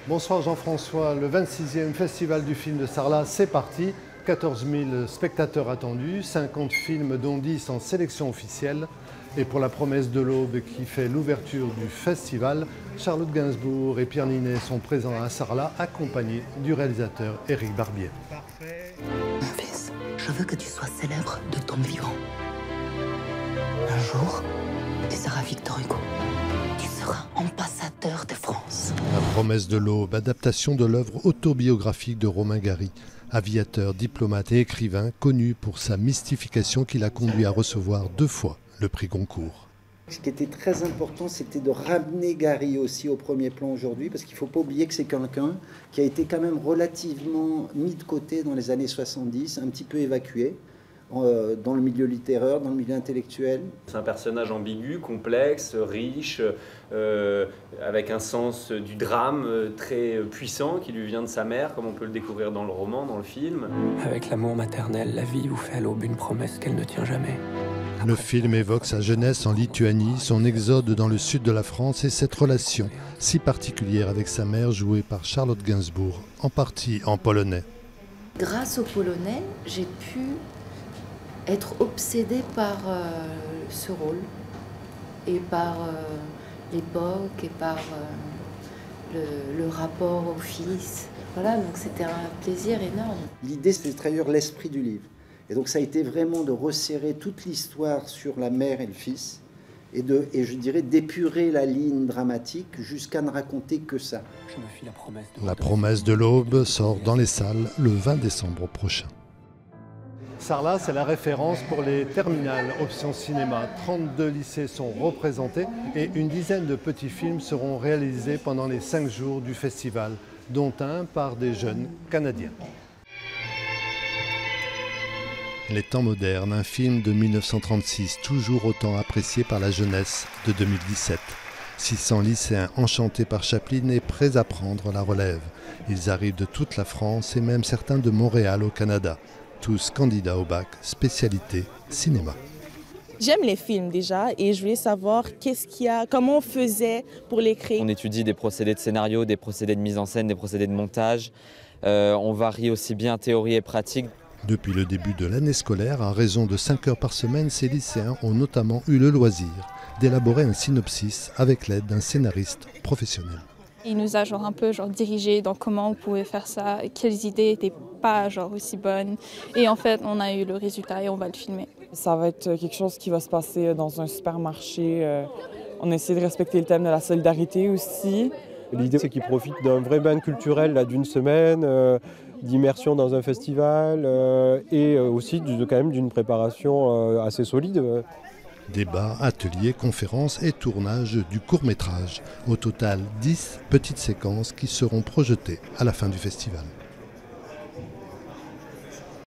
Bonsoir Jean-François, le 26e Festival du film de Sarlat, c'est parti. 14 000 spectateurs attendus, 50 films dont 10 en sélection officielle. Et pour la promesse de l'aube qui fait l'ouverture du festival, Charlotte Gainsbourg et Pierre Ninet sont présents à Sarlat, accompagnés du réalisateur Éric Barbier. Mon fils, je veux que tu sois célèbre de ton vivant. Un jour, tu seras Victor Hugo. Tu seras ambassadeur de France. La promesse de l'aube, adaptation de l'œuvre autobiographique de Romain Gary, aviateur, diplomate et écrivain connu pour sa mystification qui l'a conduit à recevoir 2 fois le prix Goncourt. Ce qui était très important, c'était de ramener Gary aussi au premier plan aujourd'hui, parce qu'il ne faut pas oublier que c'est quelqu'un qui a été quand même relativement mis de côté dans les années 70, un petit peu évacué dans le milieu littéraire, dans le milieu intellectuel. C'est un personnage ambigu, complexe, riche, avec un sens du drame très puissant qui lui vient de sa mère, comme on peut le découvrir dans le roman, dans le film. Avec l'amour maternel, la vie vous fait à l'aube une promesse qu'elle ne tient jamais. Le film évoque sa jeunesse en Lituanie, son exode dans le sud de la France et cette relation si particulière avec sa mère jouée par Charlotte Gainsbourg, en partie en polonais. Grâce au polonais, j'ai pu être obsédée par ce rôle et par l'époque et par le rapport au fils. Voilà, donc c'était un plaisir énorme. L'idée, c'était de trahir l'esprit du livre. Et donc ça a été vraiment de resserrer toute l'histoire sur la mère et le fils et je dirais d'épurer la ligne dramatique jusqu'à ne raconter que ça. Je me fis la promesse de... La promesse de l'aube sort dans les salles le 20 décembre prochain. Sarlat, c'est la référence pour les terminales option cinéma. 32 lycées sont représentés et une dizaine de petits films seront réalisés pendant les 5 jours du festival, dont un par des jeunes Canadiens. Les temps modernes, un film de 1936, toujours autant apprécié par la jeunesse de 2017. 600 lycéens enchantés par Chaplin et prêts à prendre la relève. Ils arrivent de toute la France et même certains de Montréal au Canada. Tous candidats au bac, spécialité cinéma. J'aime les films déjà et je voulais savoir comment on faisait pour l'écrire. On étudie des procédés de scénario, des procédés de mise en scène, des procédés de montage. On varie aussi bien théorie et pratique. Depuis le début de l'année scolaire, à raison de 5 heures par semaine, ces lycéens ont notamment eu le loisir d'élaborer un synopsis avec l'aide d'un scénariste professionnel. Il nous a un peu dirigé dans comment on pouvait faire ça, quelles idées n'étaient pas aussi bonnes. Et en fait, on a eu le résultat et on va le filmer. Ça va être quelque chose qui va se passer dans un supermarché. On essaie de respecter le thème de la solidarité aussi. L'idée, c'est qu'ils profitent d'un vrai bain culturel d'une semaine, d'immersion dans un festival et aussi quand même d'une préparation assez solide. Débats, ateliers, conférences et tournage du court-métrage. Au total, 10 petites séquences qui seront projetées à la fin du festival.